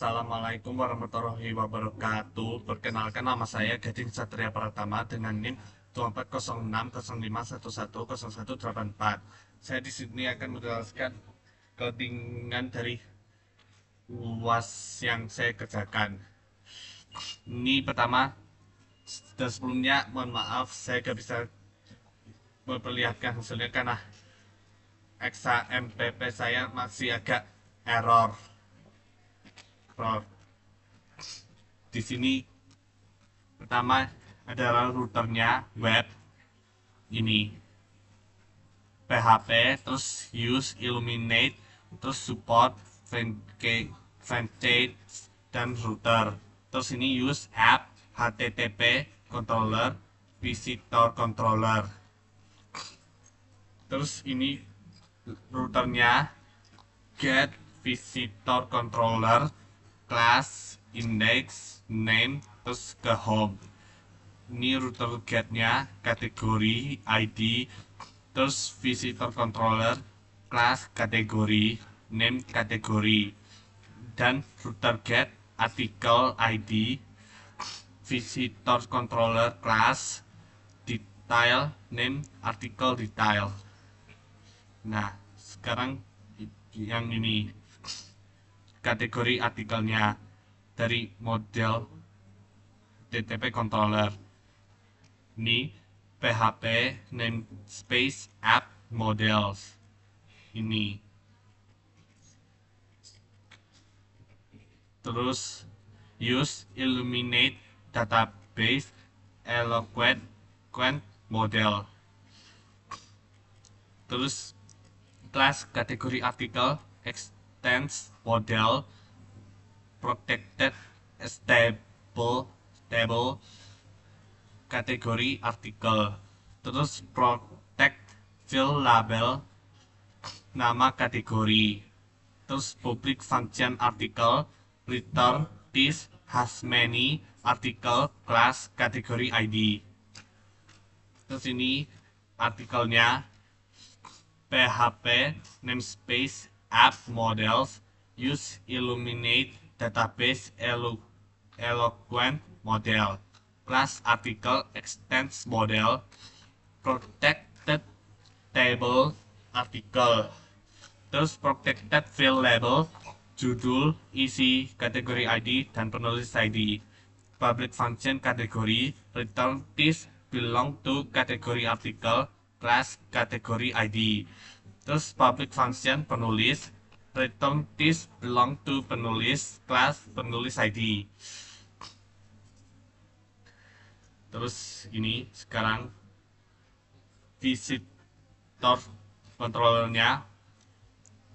Assalamualaikum warahmatullahi wabarakatuh. Perkenalkan, nama saya Gading Satria Pratama dengan NIM 240601110184. Saya di sini akan menjelaskan codingan dari UAS yang saya kerjakan. Ini pertama, dan sebelumnya mohon maaf saya gak bisa memperlihatkan hasilnya karena XAMPP saya masih agak error. Di sini pertama adalah routernya web ini PHP, terus use illuminate, terus support Vantage dan router. Terus ini use app HTTP controller visitor controller. Terus ini routernya get visitor controller class index name terus ke home. Ini router getnya kategori ID, terus visitor controller class kategori name kategori, dan router get artikel ID, visitor controller class detail name artikel detail. Nah, sekarang yang ini kategori artikelnya dari model HTTP controller. Ini PHP namespace app models. Ini. Terus use illuminate database eloquent model. Terus class kategori artikel extends model protected stable kategori artikel. Terus protect field label nama kategori. Terus public function artikel return this has many artikel class kategori ID. Terus ini artikelnya PHP namespace app models use illuminate database eloquent model class article extends model protected table artikel. Terus protected field label judul, isi, kategori ID, dan penulis ID. Public function kategori return this belong to kategori artikel class kategori ID. Terus public function penulis return this belong to penulis class penulis ID. Terus ini sekarang visitor controllernya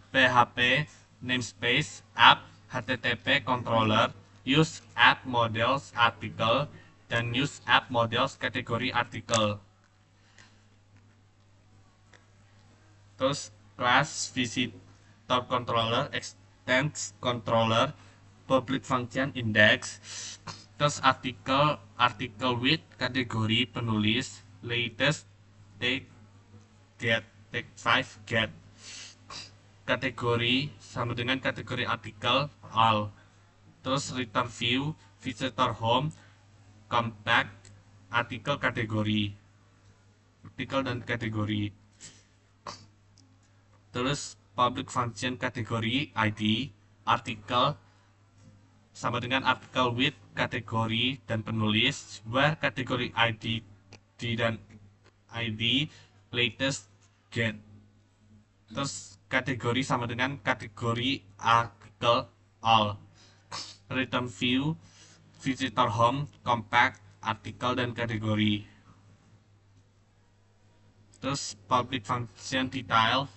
PHP namespace app HTTP controller use app models article dan use app models kategori artikel. Terus class visitor controller extends controller public function index. Terus artikel with kategori penulis latest take 5 get. Kategori sama dengan kategori artikel all. Terus return view visitor home compact artikel kategori dan kategori. Terus public function kategori ID artikel sama dengan artikel with kategori dan penulis where kategori ID dan ID latest get. Terus kategori sama dengan kategori artikel all. Return view visitor home compact artikel dan kategori. Terus public function detail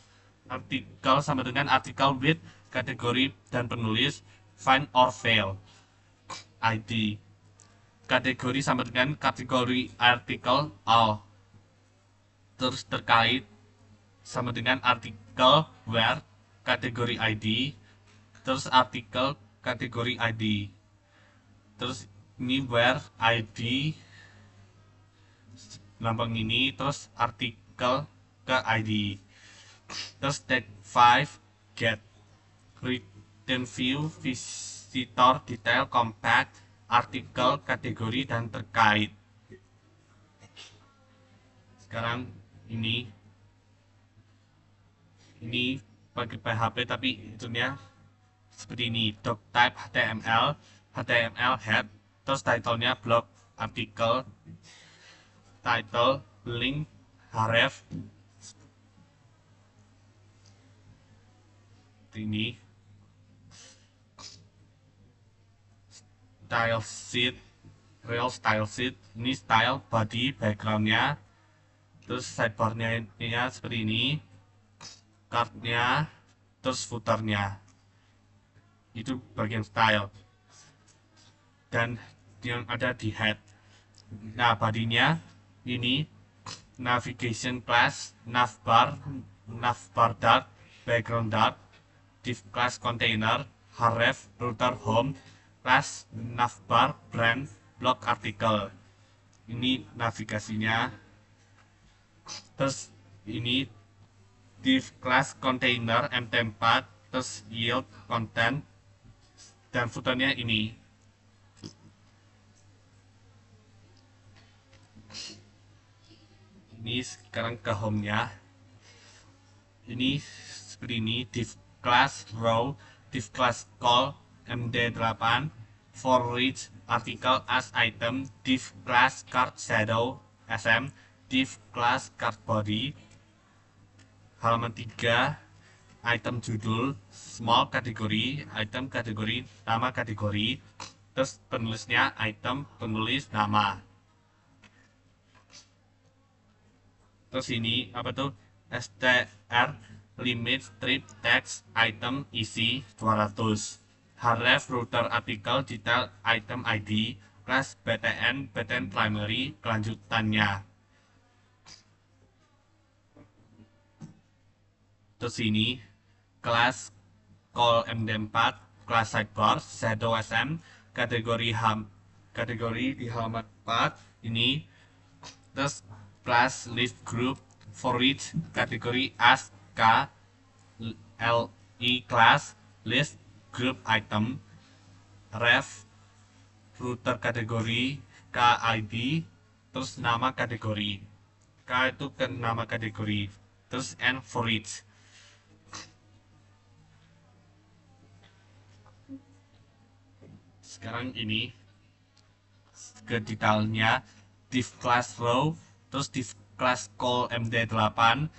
artikel sama dengan artikel with kategori dan penulis find or fail ID. Kategori sama dengan kategori artikel all. Terus terkait sama dengan artikel where kategori ID, terus artikel kategori ID. Terus ini where ID lambang ini, terus artikel ke ID. Terus take 5 get return view visitor, detail, compact, artikel, kategori, dan terkait. Sekarang ini pakai PHP tapi itunya seperti ini. Doc type HTML head, terus title-nya blog, artikel, title, link, href, ini style sheet, real style sheet, ini style, body, backgroundnya, terus sidebarnya ini seperti ini, cardnya, terus footernya, itu bagian style, dan yang ada di head. Nah, bodinya ini navigation class, navbar dart, background dart, div class container, href, router home, class, navbar, brand, blog artikel. Ini navigasinya. Terus ini div class container mt4, terus yield content, dan footernya ini. Ini sekarang ke home-nya. Ini seperti ini, div class row, div class call md8, for each article as item, div class card shadow sm, div class card body. Halaman 3, item judul, small kategori, item kategori, nama kategori, terus penulisnya item, penulis, nama. Terus ini apa tuh, str, limit, strip, text, item, isi 200, href, router, artikel, detail, item, id, class, btn primary, kelanjutannya. Terus ini kelas call md4, kelas sidebar, shadow sm, kategori di halaman 4 ini. Terus class list group, for each kategori as k, li class, list group item, ref, router kategori, kid, terus nama kategori, k itu ke nama kategori, terus n for each. Sekarang ini ke detailnya, div class row, terus div class call md8,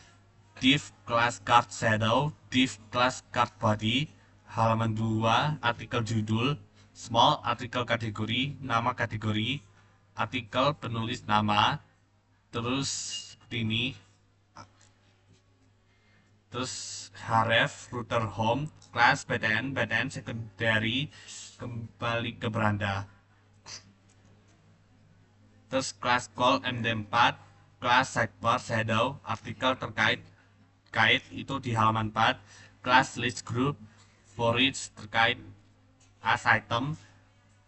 div class card shadow, div class card body. Halaman 2, artikel judul, small, artikel kategori, nama kategori, artikel penulis nama, terus ini, terus href, router home, class btn secondary, kembali ke beranda. Terus class call md4, class sidebar shadow, artikel terkait, itu di halaman 4, class list group, for each terkait as item,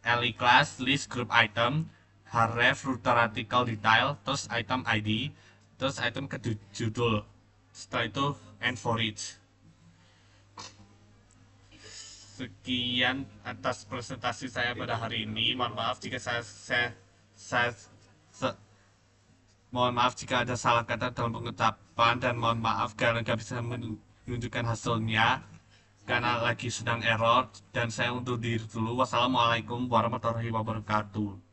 li class list group item, href, router artikel detail, terus item id, terus item ke judul. Setelah itu and for each. Sekian atas presentasi saya pada hari ini. Mohon maaf jika mohon maaf jika ada salah kata dalam pengucapan, dan mohon maaf karena nggak bisa menunjukkan hasilnya karena lagi sedang error, dan saya undur diri dulu. Wassalamualaikum warahmatullahi wabarakatuh.